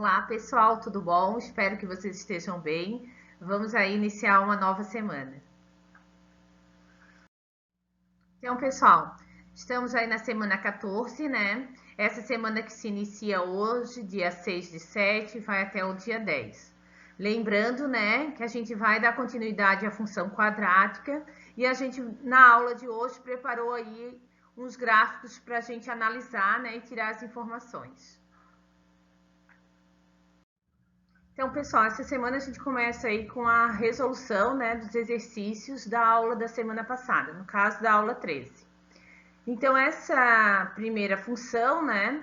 Olá pessoal, tudo bom? Espero que vocês estejam bem. Vamos aí iniciar uma nova semana. Então, pessoal, estamos aí na semana 14, né? Essa semana que se inicia hoje, dia 6/7, vai até o dia 10. Lembrando, né, que a gente vai dar continuidade à função quadrática e a gente, na aula de hoje, preparou aí uns gráficos para a gente analisar, né, e tirar as informações. Então, pessoal, essa semana a gente começa aí com a resolução, né, dos exercícios da aula da semana passada, no caso da aula 13. Então, essa primeira função, né,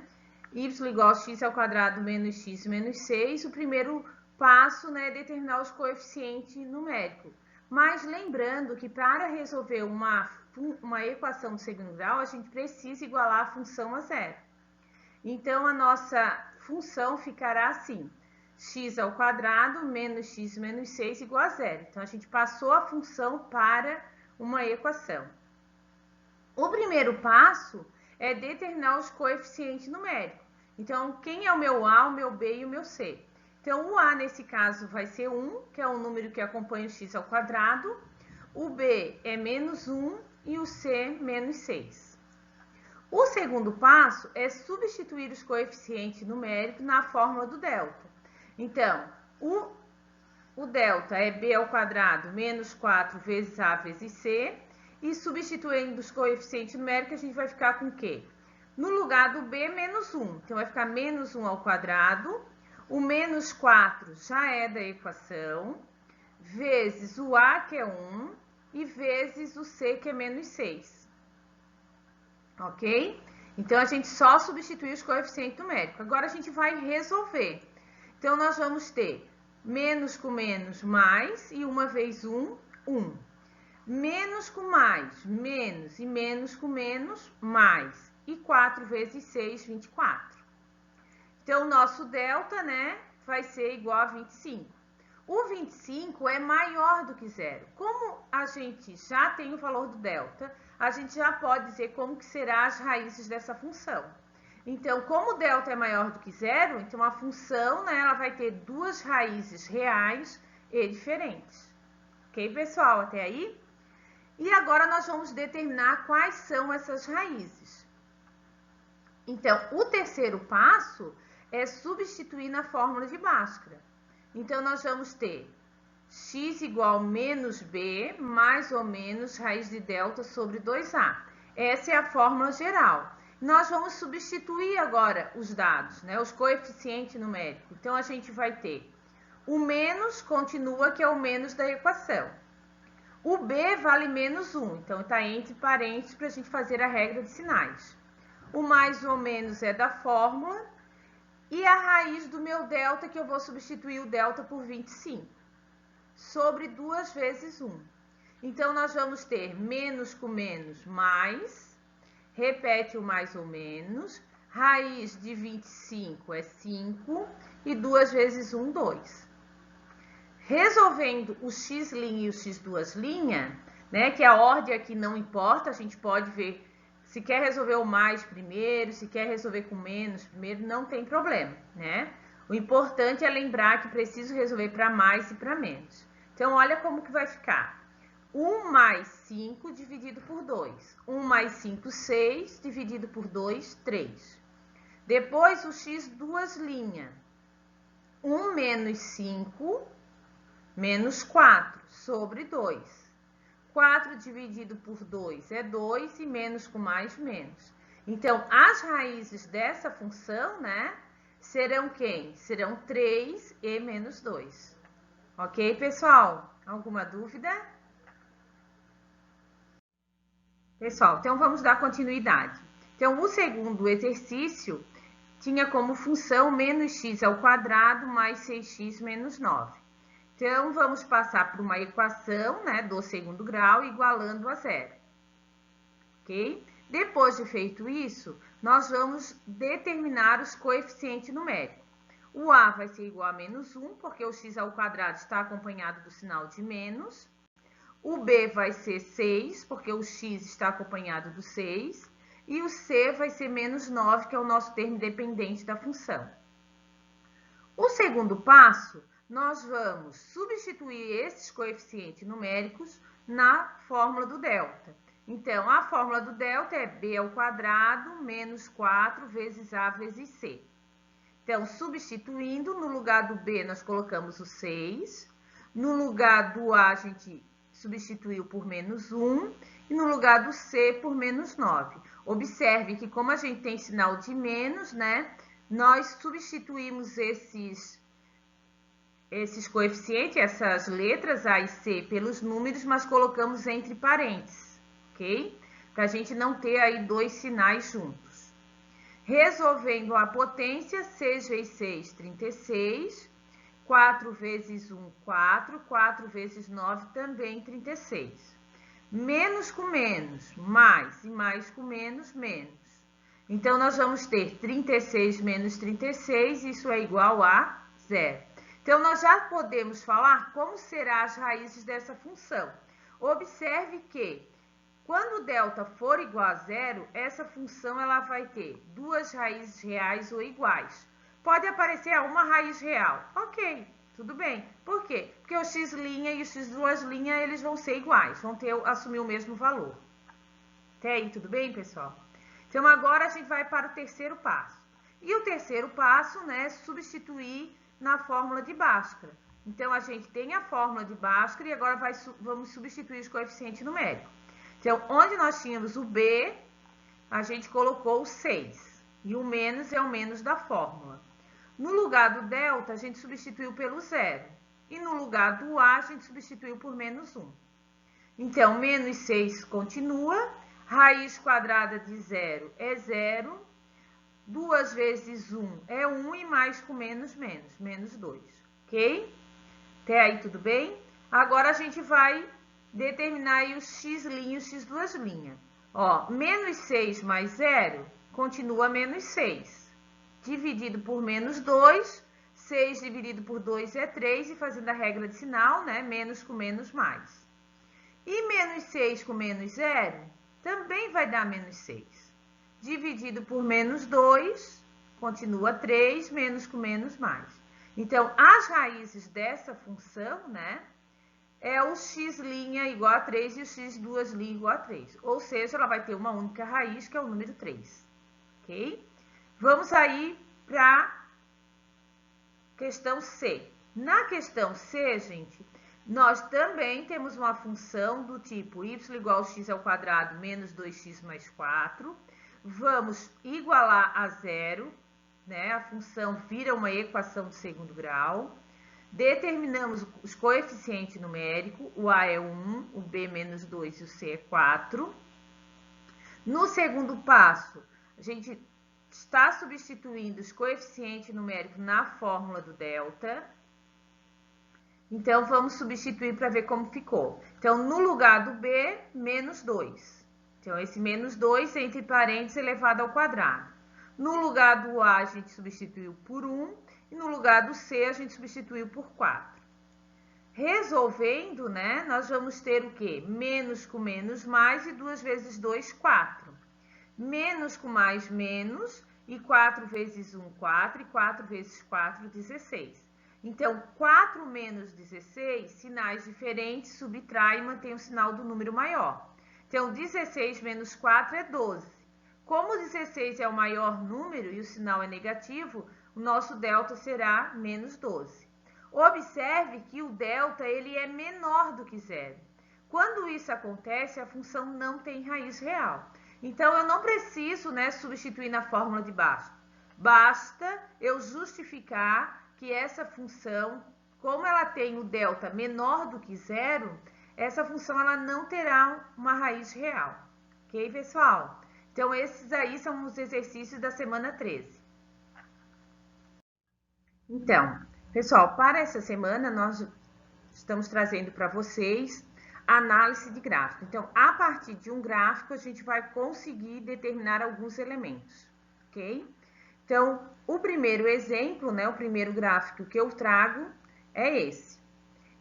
y igual a x ao quadrado menos x menos 6, o primeiro passo, né, é determinar os coeficientes numéricos. Mas lembrando que para resolver uma equação do segundo grau, a gente precisa igualar a função a zero. Então, a nossa função ficará assim: x ao quadrado menos x menos 6 igual a zero. Então, a gente passou a função para uma equação. O primeiro passo é determinar os coeficientes numéricos. Então, quem é o meu A, o meu B e o meu C? Então, o A, nesse caso, vai ser 1, que é o número que acompanha o x ao quadrado. O B é menos 1 e o C menos 6. O segundo passo é substituir os coeficientes numéricos na fórmula do delta. Então, o delta é b ao quadrado menos 4 vezes a vezes c. E substituindo os coeficientes numéricos, a gente vai ficar com o quê? No lugar do b, menos 1. Então, vai ficar menos 1 ao quadrado. O menos 4 já é da equação. Vezes o a, que é 1. E vezes o c, que é menos 6. Ok? Então, a gente só substitui os coeficientes numéricos. Agora, a gente vai resolver. Então, nós vamos ter menos com menos, mais, e 1 vezes 1, 1. Menos com mais, menos, e menos com menos, mais. E 4 vezes 6, 24. Então, o nosso delta, né, vai ser igual a 25. O 25 é maior do que zero. Como a gente já tem o valor do delta, a gente já pode dizer como que serão as raízes dessa função. Então, como o delta é maior do que zero, então a função, né, ela vai ter duas raízes reais e diferentes. Ok, pessoal? Até aí? E agora nós vamos determinar quais são essas raízes. Então, o terceiro passo é substituir na fórmula de Bhaskara. Então, nós vamos ter x igual menos b mais ou menos raiz de delta sobre 2a. Essa é a fórmula geral. Nós vamos substituir agora os dados, né, os coeficientes numéricos. Então, a gente vai ter o menos continua, que é o menos da equação. O b vale menos 1, então está entre parênteses para a gente fazer a regra de sinais. O mais ou menos é da fórmula. E a raiz do meu delta, que eu vou substituir o delta por 25, sobre 2 vezes 1. Então, nós vamos ter menos com menos, mais, repete o mais ou menos, raiz de 25 é 5, e 2 vezes 1, 2. Resolvendo o x' e o x2', né, que a ordem aqui não importa, a gente pode ver se quer resolver o mais primeiro, se quer resolver com menos primeiro, não tem problema, né? O importante é lembrar que preciso resolver para mais e para menos. Então, olha como que vai ficar. 1 mais 5 dividido por 2. 1 mais 5, 6, dividido por 2, 3. Depois, o x duas linhas. 1 menos 5, menos 4, sobre 2. 4 dividido por 2 é 2 e menos com mais, menos. Então, as raízes dessa função, né, serão quem? Serão 3 e menos 2. Ok, pessoal? Alguma dúvida? Pessoal, então vamos dar continuidade. Então, o segundo exercício tinha como função menos x ao quadrado mais 6x menos 9. Então, vamos passar por uma equação, né, do segundo grau, igualando a zero. Ok? Depois de feito isso, nós vamos determinar os coeficientes numéricos. O a vai ser igual a menos 1, porque o x ao quadrado está acompanhado do sinal de menos. O b vai ser 6, porque o x está acompanhado do 6. E o c vai ser menos 9, que é o nosso termo dependente da função. O segundo passo, nós vamos substituir esses coeficientes numéricos na fórmula do delta. Então, a fórmula do delta é b ao quadrado menos 4 vezes a vezes c. Então, substituindo, no lugar do b nós colocamos o 6, no lugar do a gente substituiu por menos 1 e no lugar do c por menos 9. Observe que como a gente tem sinal de menos, né, nós substituímos esses coeficientes, essas letras A e C pelos números, mas colocamos entre parênteses, ok? Para a gente não ter aí dois sinais juntos. Resolvendo a potência, 6 vezes 6, 36. 4 vezes 1, 4. 4 vezes 9, também 36. Menos com menos, mais. E mais com menos, menos. Então, nós vamos ter 36 menos 36, isso é igual a 0. Então, nós já podemos falar como serão as raízes dessa função. Observe que, quando delta for igual a 0, essa função ela vai ter duas raízes reais ou iguais. Pode aparecer uma raiz real. Ok, tudo bem. Por quê? Porque o x' e o x2' eles vão ser iguais, vão assumir o mesmo valor. Até aí, tudo bem, pessoal? Então, agora a gente vai para o terceiro passo. E o terceiro passo, né, é substituir na fórmula de Bhaskara. Então, a gente tem a fórmula de Bhaskara e agora vamos substituir os coeficientes numéricos. Então, onde nós tínhamos o b, a gente colocou o 6. E o menos é o menos da fórmula. No lugar do delta, a gente substituiu pelo 0. E no lugar do a, a gente substituiu por menos 1. Então, menos 6 continua. Raiz quadrada de 0 é 0. 2 vezes 1 é 1 e mais com menos, menos. Menos 2. Ok? Até aí tudo bem? Agora, a gente vai determinar aí o x' e o x2'. Ó, menos 6 mais 0 continua menos 6. Dividido por menos 2. 6 dividido por 2 é 3. E fazendo a regra de sinal, né? Menos com menos, mais. E menos 6 com menos 0 também vai dar menos 6. Dividido por menos 2, continua 3, menos com menos, mais. Então, as raízes dessa função, né, é o x' igual a 3 e o x2' igual a 3. Ou seja, ela vai ter uma única raiz, que é o número 3. Ok? Vamos aí para a questão C. Na questão C, gente, nós também temos uma função do tipo y igual a x ao quadrado menos 2x mais 4. Vamos igualar a 0, né? A função vira uma equação de segundo grau. Determinamos os coeficientes numéricos, o a é 1, o b menos 2 e o c é 4. No segundo passo, a gente está substituindo os coeficientes numéricos na fórmula do delta. Então, vamos substituir para ver como ficou. Então, no lugar do b, menos 2. Então, esse menos 2 entre parênteses elevado ao quadrado. No lugar do a, a gente substituiu por 1. E no lugar do c, a gente substituiu por 4. Resolvendo, né, nós vamos ter o quê? Menos com menos, mais, e 2 vezes 2, 4. Menos com mais, menos, e 4 vezes 1, 4, e 4 vezes 4, 16. Então, 4 menos 16, sinais diferentes, subtrai e mantém o sinal do número maior. Então, 16 menos 4 é 12. Como 16 é o maior número e o sinal é negativo, o nosso delta será menos 12. Observe que o delta ele é menor do que 0. Quando isso acontece, a função não tem raiz real. Então, eu não preciso, né, substituir na fórmula de baixo. Basta eu justificar que essa função, como ela tem o delta menor do que 0, essa função ela não terá uma raiz real. Ok, pessoal? Então, esses aí são os exercícios da semana 13. Então, pessoal, para essa semana, nós estamos trazendo para vocês análise de gráfico. Então, a partir de um gráfico, a gente vai conseguir determinar alguns elementos, ok? Então, o primeiro exemplo, né, o primeiro gráfico que eu trago é esse.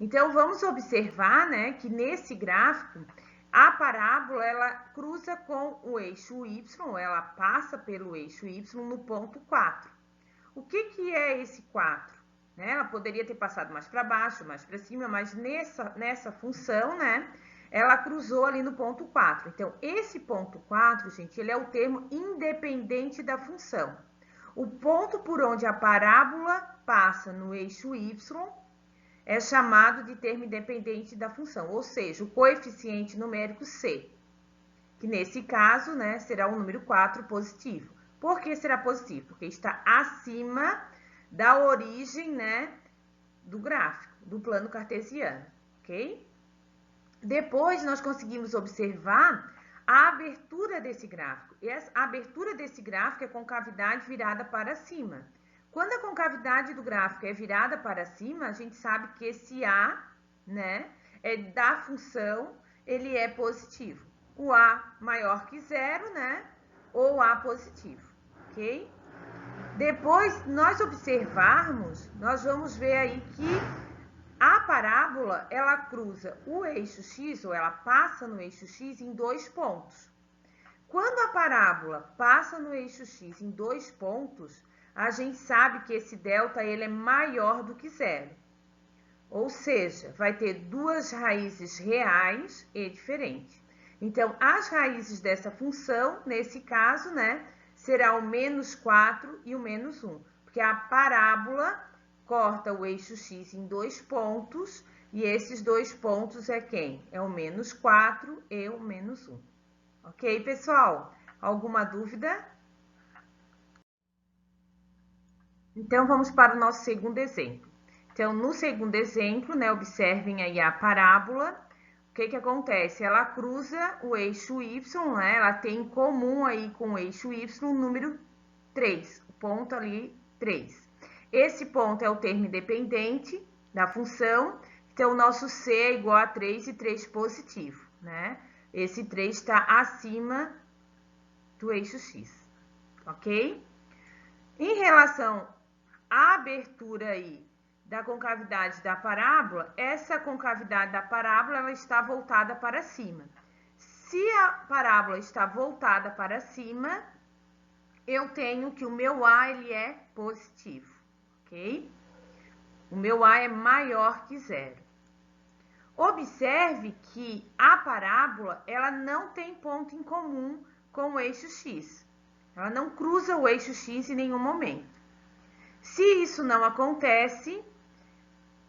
Então, vamos observar, né, que nesse gráfico, a parábola, ela cruza com o eixo y, ela passa pelo eixo y no ponto 4. O que é esse 4? né? Ela poderia ter passado mais para baixo, mais para cima, mas nessa função, né? Ela cruzou ali no ponto 4. Então, esse ponto 4, gente, ele é o termo independente da função. O ponto por onde a parábola passa no eixo y é chamado de termo independente da função, ou seja, o coeficiente numérico c, que nesse caso, né, será o número 4 positivo. Por que será positivo? Porque está acima da origem, né, do gráfico, do plano cartesiano, ok? Depois, nós conseguimos observar a abertura desse gráfico. E a abertura desse gráfico é concavidade virada para cima. Quando a concavidade do gráfico é virada para cima, a gente sabe que esse A, né, da função, ele é positivo. O A maior que zero, né, ou A positivo, ok? Depois, nós observarmos, nós vamos ver aí que a parábola, ela cruza o eixo x, ou ela passa no eixo x em 2 pontos. Quando a parábola passa no eixo x em 2 pontos, a gente sabe que esse delta ele é maior do que zero. Ou seja, vai ter 2 raízes reais e diferentes. Então, as raízes dessa função, nesse caso, né, será o menos 4 e o menos 1. Porque a parábola corta o eixo x em 2 pontos, e esses 2 pontos é quem? É o menos 4 e o menos 1. Ok, pessoal? Alguma dúvida? Então, vamos para o nosso segundo exemplo. Então, no segundo exemplo, né, observem aí a parábola. O que acontece? Ela cruza o eixo y, né? Ela tem em comum aí com o eixo y o número 3, o ponto ali 3. Esse ponto é o termo independente da função, então o nosso C é igual a 3 e 3 positivo, né? Esse 3 está acima do eixo x, ok? Em relação à abertura aí da concavidade da parábola, essa concavidade da parábola ela está voltada para cima. Se a parábola está voltada para cima, eu tenho que o meu A ele é positivo. Ok? O meu A é maior que zero. Observe que a parábola, ela não tem ponto em comum com o eixo x. Ela não cruza o eixo x em nenhum momento. Se isso não acontece,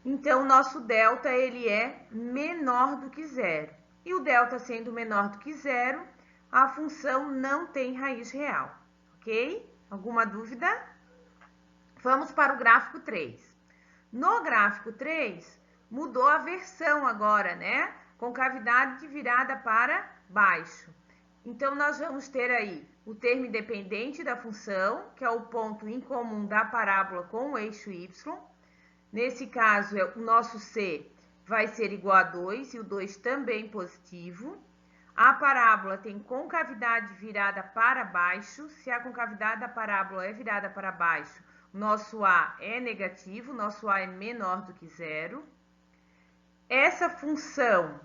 então o nosso delta, ele é menor do que zero. E o delta sendo menor do que zero, a função não tem raiz real. Ok? Alguma dúvida? Vamos para o gráfico 3. No gráfico 3, mudou a versão agora, né? Concavidade virada para baixo. Então, nós vamos ter aí o termo independente da função, que é o ponto em comum da parábola com o eixo y. Nesse caso, o nosso C vai ser igual a 2 e o 2 também positivo. A parábola tem concavidade virada para baixo. Se a concavidade da parábola é virada para baixo, nosso A é negativo, nosso A é menor do que zero. Essa função,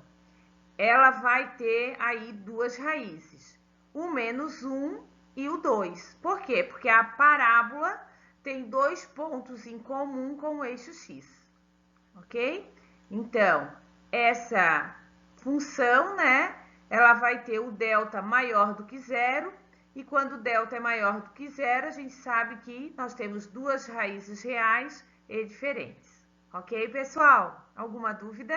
ela vai ter aí 2 raízes, o menos 1 e o 2. Por quê? Porque a parábola tem 2 pontos em comum com o eixo x, ok? Então, essa função, né, ela vai ter o delta maior do que zero. E quando o delta é maior do que zero, a gente sabe que nós temos 2 raízes reais e diferentes. Ok, pessoal? Alguma dúvida?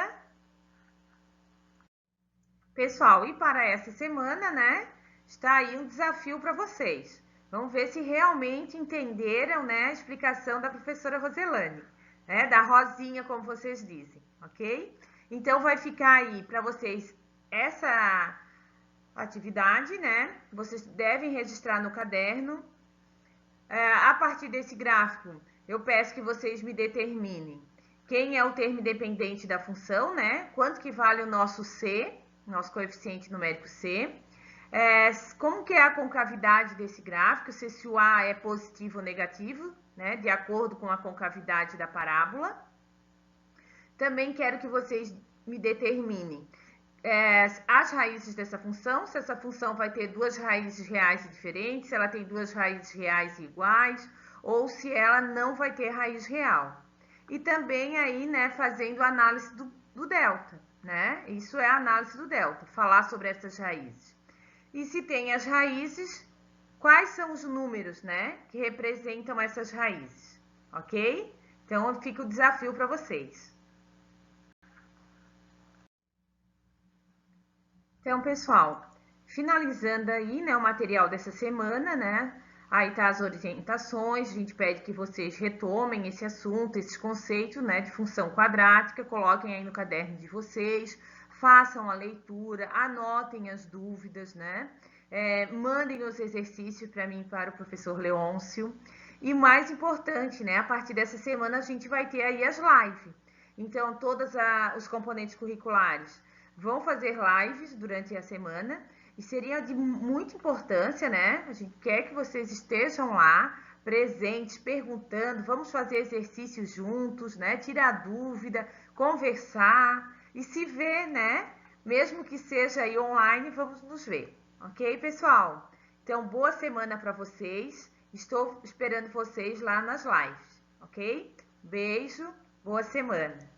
Pessoal, e para essa semana, né, está aí um desafio para vocês. Vamos ver se realmente entenderam, né, a explicação da professora Roselane, né, da Rosinha, como vocês dizem, ok? Então, vai ficar aí para vocês essa atividade, né? Vocês devem registrar no caderno. A partir desse gráfico, eu peço que vocês me determinem quem é o termo independente da função, né? Quanto que vale o nosso C, nosso coeficiente numérico C. Como que é a concavidade desse gráfico, se o A é positivo ou negativo, né? De acordo com a concavidade da parábola. Também quero que vocês me determinem as raízes dessa função, se essa função vai ter 2 raízes reais diferentes, se ela tem 2 raízes reais iguais, ou se ela não vai ter raiz real. e também aí, né, fazendo análise do delta, né? Isso é a análise do delta, falar sobre essas raízes. E se tem as raízes, quais são os números, né, que representam essas raízes, ok? Então, fica o desafio para vocês. Então, pessoal, finalizando aí, né, o material dessa semana, né? Aí tá as orientações, a gente pede que vocês retomem esse assunto, esses conceitos, né, de função quadrática, coloquem aí no caderno de vocês, façam a leitura, anotem as dúvidas, né? Mandem os exercícios para mim, para o professor Leôncio. E mais importante, né, a partir dessa semana a gente vai ter aí as lives. Então, todos os componentes curriculares vão fazer lives durante a semana e seria de muita importância, né? A gente quer que vocês estejam lá, presentes, perguntando, vamos fazer exercícios juntos, né? Tirar dúvida, conversar e se ver, né? Mesmo que seja aí online, vamos nos ver, ok, pessoal? Então, boa semana para vocês. Estou esperando vocês lá nas lives, ok? Beijo, boa semana.